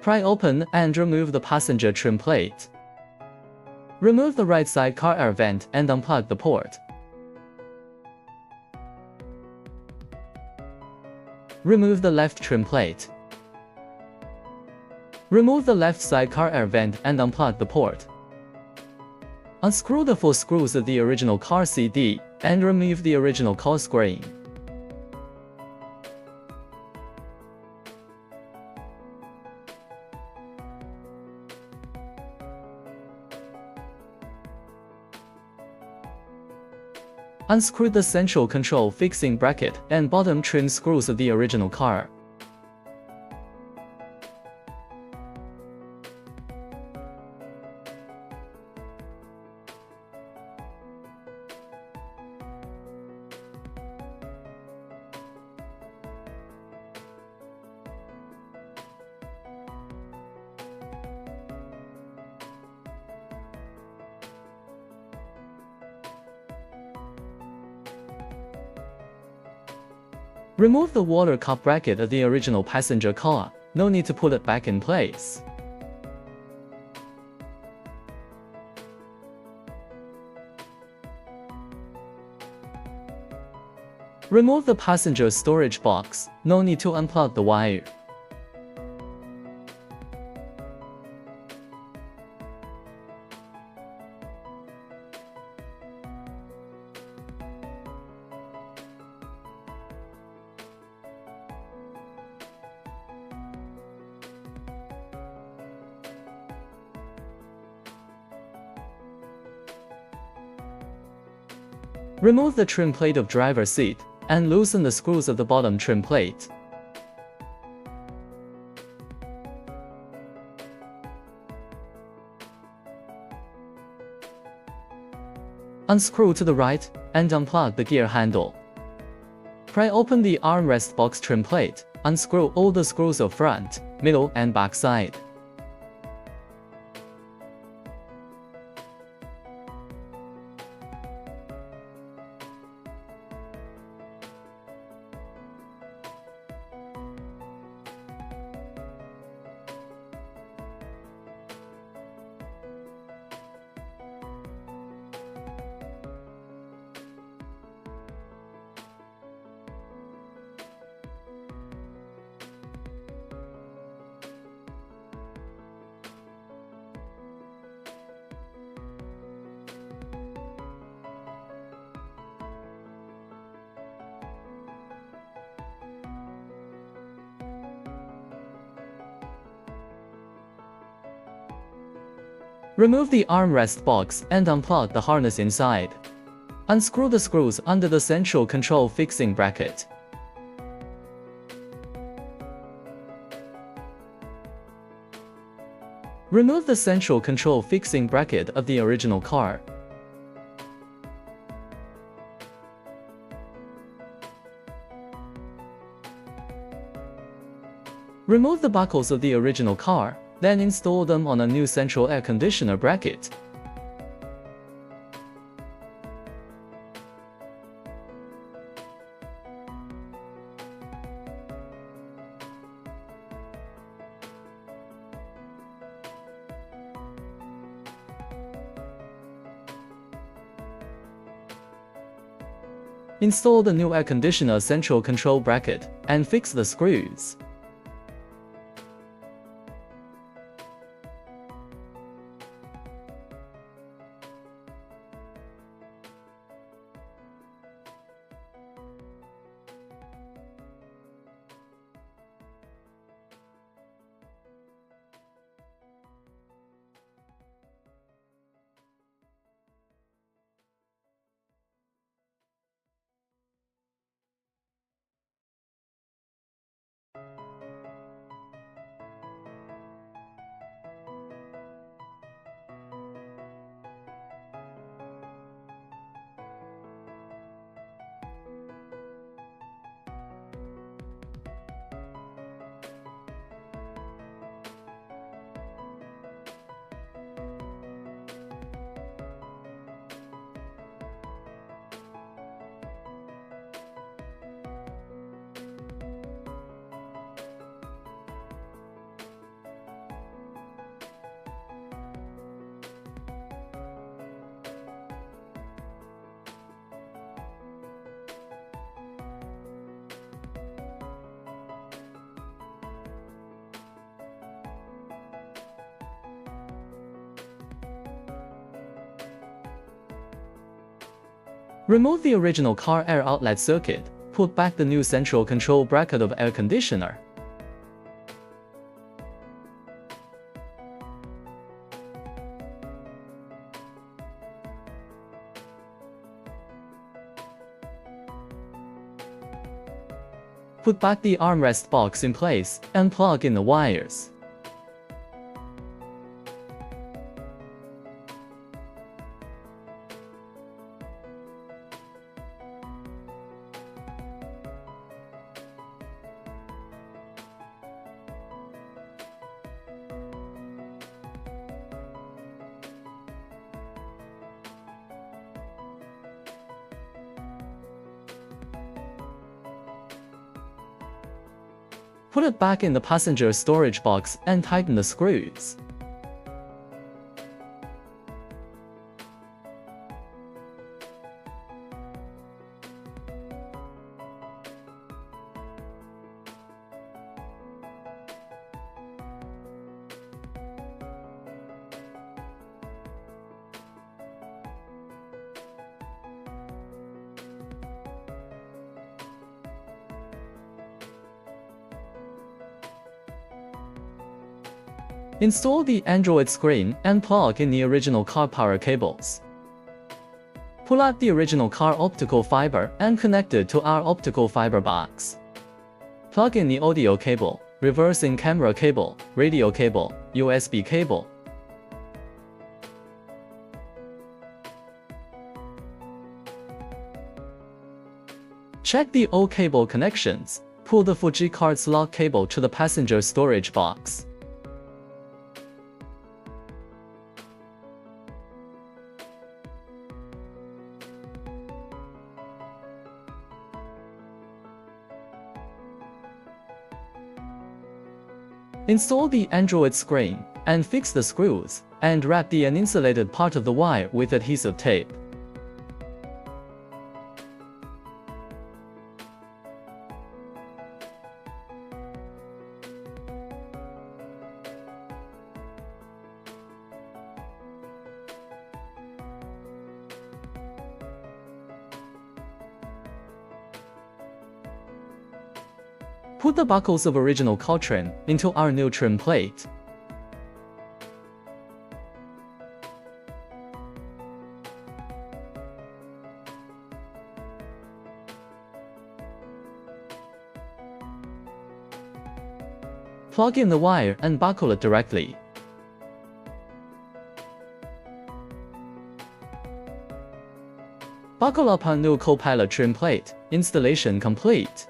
Pry open and remove the passenger trim plate. Remove the right side car air vent and unplug the port. Remove the left trim plate. Remove the left side car air vent and unplug the port. Unscrew the 4 screws of the original car CD and remove the original coil screen. Unscrew the central control fixing bracket and bottom trim screws of the original car. Remove the water cup bracket of the original passenger car. No need to put it back in place. Remove the passenger storage box. No need to unplug the wire. Remove the trim plate of driver's seat and loosen the screws of the bottom trim plate. Unscrew to the right and unplug the gear handle. Pry open the armrest box trim plate. Unscrew all the screws of front, middle and back side. Remove the armrest box and unplug the harness inside. Unscrew the screws under the central control fixing bracket. Remove the central control fixing bracket of the original car. Remove the buckles of the original car, then install them on a new central air conditioner bracket. Install the new air conditioner central control bracket and fix the screws. Remove the original car air outlet circuit. Put back the new central control bracket of air conditioner. Put back the armrest box in place and plug in the wires. Put it back in the passenger storage box and tighten the screws. Install the Android screen and plug in the original car power cables. Pull out the original car optical fiber and connect it to our optical fiber box. Plug in the audio cable, reversing camera cable, radio cable, USB cable. Check the all cable connections. Pull the Fuji card slot cable to the passenger storage box. Install the Android screen and fix the screws, and wrap the uninsulated part of the wire with adhesive tape. Put the buckles of original car trim into our new trim plate. Plug in the wire and buckle it directly. Buckle up our new Copilot trim plate. Installation complete.